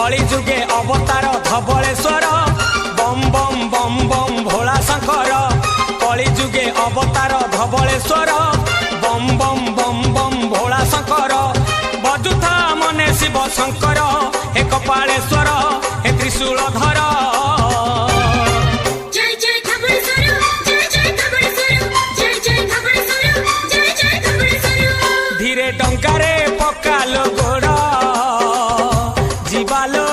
कली जुगे अवतार धबलेश्वर बम बम बम बम भोला शंकर कली जुगे अवतार धबलेश्वर बम बम बम बम भोला शंकर बजुथा मने शिव शंकर हे कपालेश्वर हे त्रिशूलधर धीरे टंकारे पकालो गोड़ जीवालो